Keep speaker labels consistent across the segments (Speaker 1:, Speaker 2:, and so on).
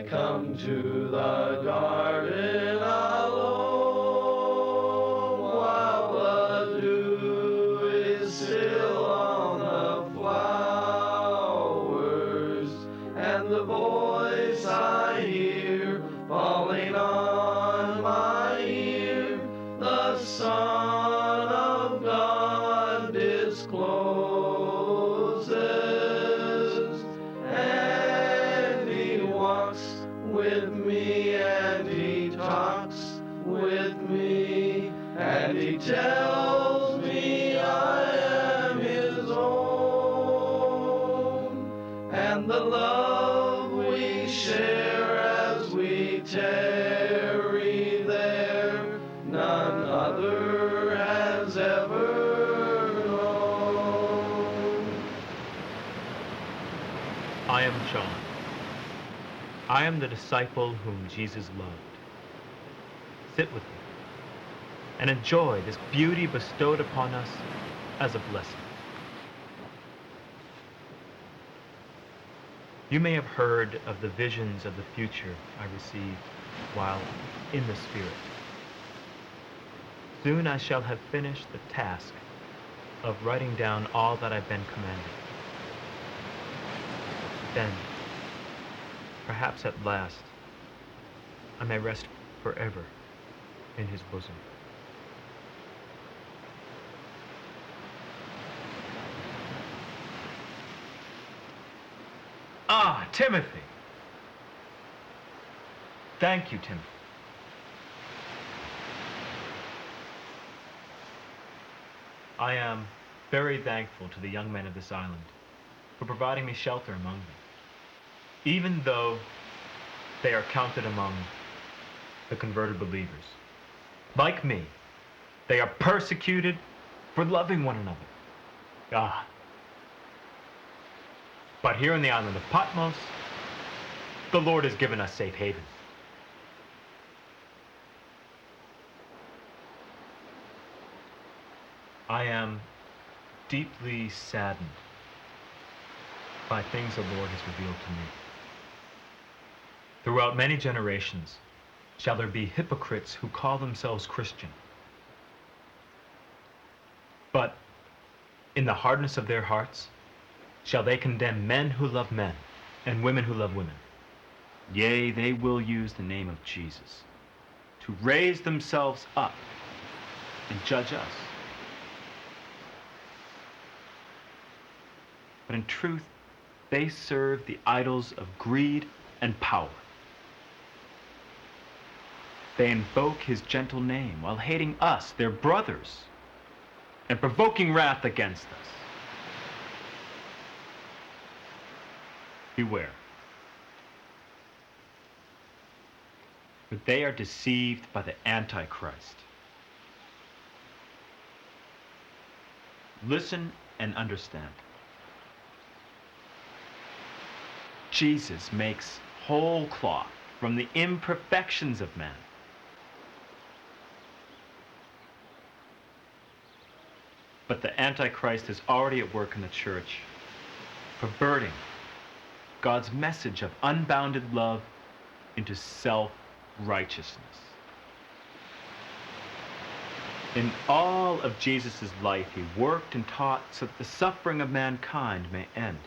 Speaker 1: come to the garden alone while the dew is still on the flowers, and the voice I hear falling on my ear, the Son of God discloses, and he walks with me, and he talks with me, and he tells me I am his own, and the love we share as we tarry there, none other has ever known.
Speaker 2: I am John. I am the disciple whom Jesus loved. Sit with me and enjoy this beauty bestowed upon us as a blessing. You may have heard of the visions of the future I received while in the Spirit. Soon I shall have finished the task of writing down all that I've been commanded. Then, perhaps at last, I may rest forever in his bosom. Ah, Timothy! Thank you, Timothy. I am very thankful to the young men of this island for providing me shelter among them, even though they are counted among the converted believers. Like me, they are persecuted for loving one another. Ah. But here in the island of Patmos, the Lord has given us safe haven. I am deeply saddened by things the Lord has revealed to me. Throughout many generations shall there be hypocrites who call themselves Christian, but in the hardness of their hearts shall they condemn men who love men and women who love women. Yea, they will use the name of Jesus to raise themselves up and judge us. But in truth, they serve the idols of greed and power. They invoke his gentle name while hating us, their brothers, and provoking wrath against us. Beware. For they are deceived by the Antichrist. Listen and understand. Jesus makes whole cloth from the imperfections of man. But the Antichrist is already at work in the church, perverting God's message of unbounded love into self-righteousness. In all of Jesus' life, he worked and taught so that the suffering of mankind may end.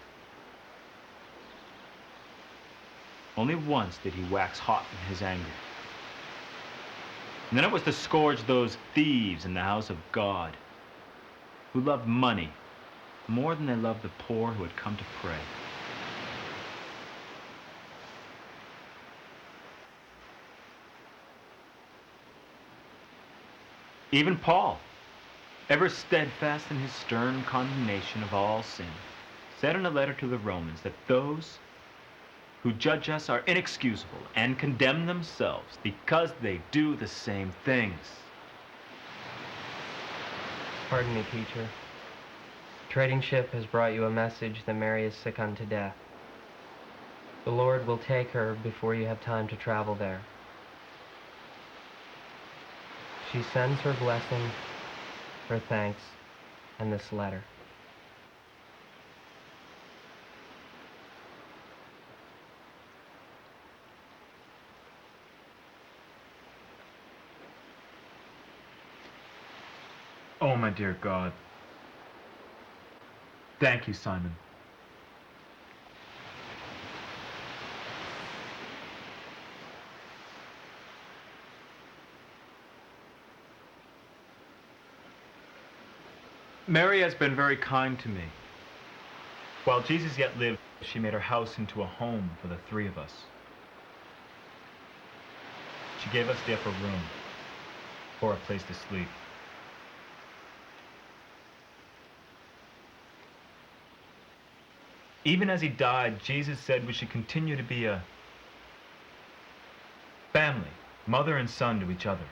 Speaker 2: Only once did he wax hot in his anger. And then it was to scourge those thieves in the house of God who loved money more than they loved the poor who had come to pray. Even Paul, ever steadfast in his stern condemnation of all sin, said in a letter to the Romans that those who judge us are inexcusable and condemn themselves because they do the same things.
Speaker 3: Pardon me, teacher. Trading ship has brought you a message that Mary is sick unto death. The Lord will take her before you have time to travel there. She sends her blessing, her thanks, and this letter.
Speaker 2: Oh, my dear God. Thank you, Simon. Mary has been very kind to me. While Jesus yet lived, she made her house into a home for the three of us. She gave us the upper room for a place to sleep. Even as he died, Jesus said we should continue to be a family, mother and son to each other.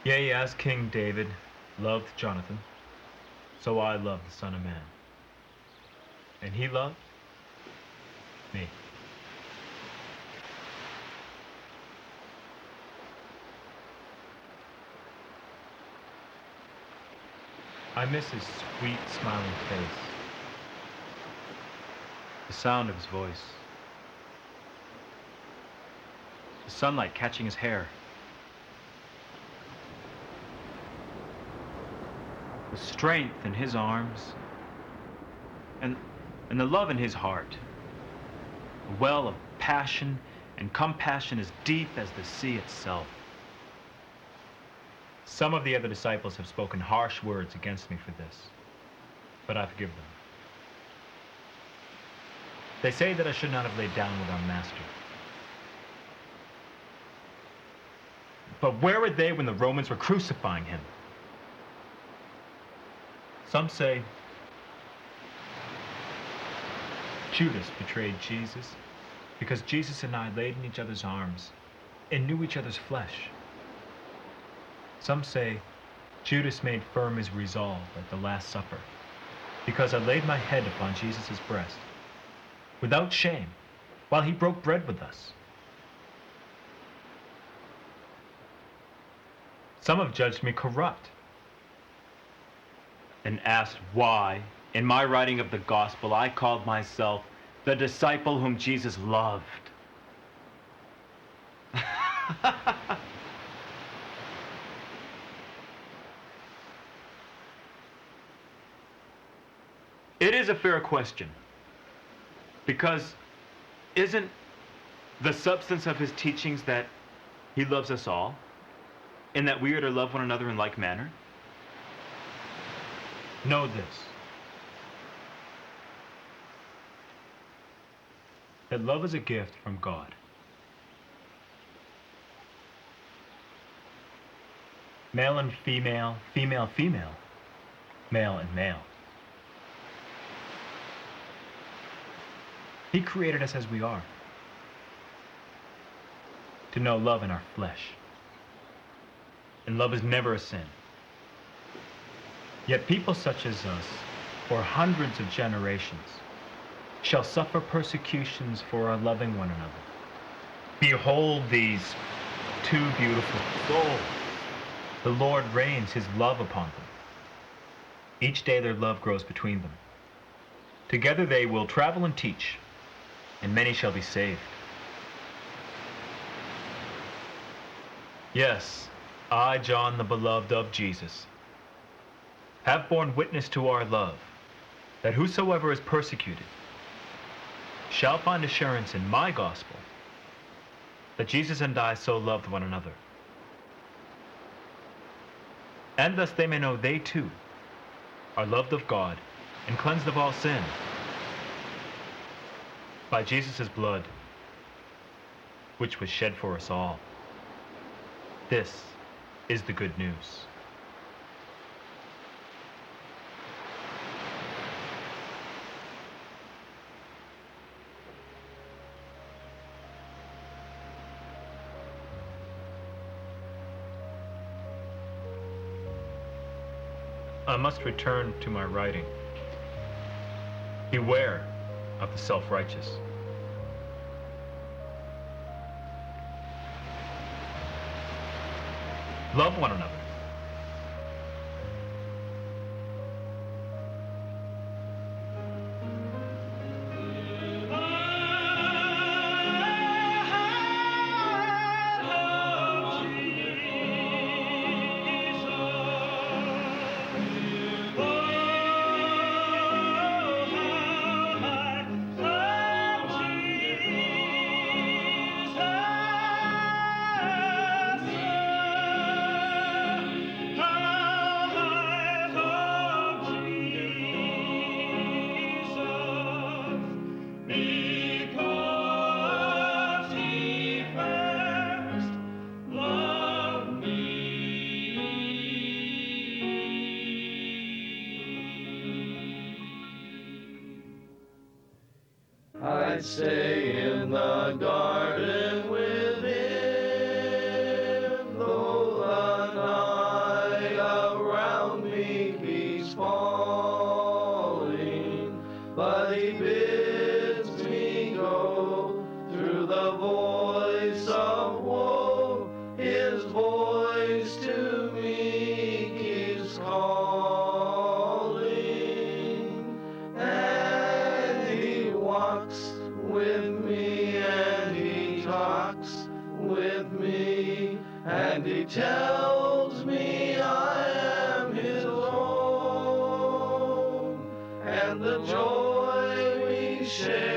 Speaker 2: Yea, as King David loved Jonathan, so I love the Son of Man. And he loved me. I miss his sweet, smiling face, the sound of his voice, the sunlight catching his hair, the strength in his arms, and the love in his heart, a well of passion and compassion as deep as the sea itself. Some of the other disciples have spoken harsh words against me for this, but I forgive them. They say that I should not have laid down with our master. But where were they when the Romans were crucifying him? Some say Judas betrayed Jesus because Jesus and I laid in each other's arms and knew each other's flesh. Some say Judas made firm his resolve at the Last Supper because I laid my head upon Jesus' breast without shame while he broke bread with us. Some have judged me corrupt and asked why, in my writing of the gospel, I called myself the disciple whom Jesus loved. It is a fair question, because isn't the substance of his teachings that he loves us all, and that we are to love one another in like manner? Know this, that love is a gift from God. Male and female, female, female, male and male. He created us as we are, to know love in our flesh. And love is never a sin. Yet people such as us, for hundreds of generations, shall suffer persecutions for our loving one another. Behold these two beautiful souls. The Lord rains his love upon them. Each day their love grows between them. Together they will travel and teach, and many shall be saved. Yes, I, John, the beloved of Jesus, have borne witness to our love, that whosoever is persecuted shall find assurance in my gospel, that Jesus and I so loved one another. And thus they may know they too are loved of God and cleansed of all sin by Jesus' blood, which was shed for us all. This is the good news. I must return to my writing. Beware of the self-righteous. Love one another.
Speaker 1: I'd stay in the garden with him, though the night around me keeps falling. But he bids me go through the voice of woe. His voice to me keeps calling, and he walks with me, and he talks with me, and he tells me I am his own, and the joy we share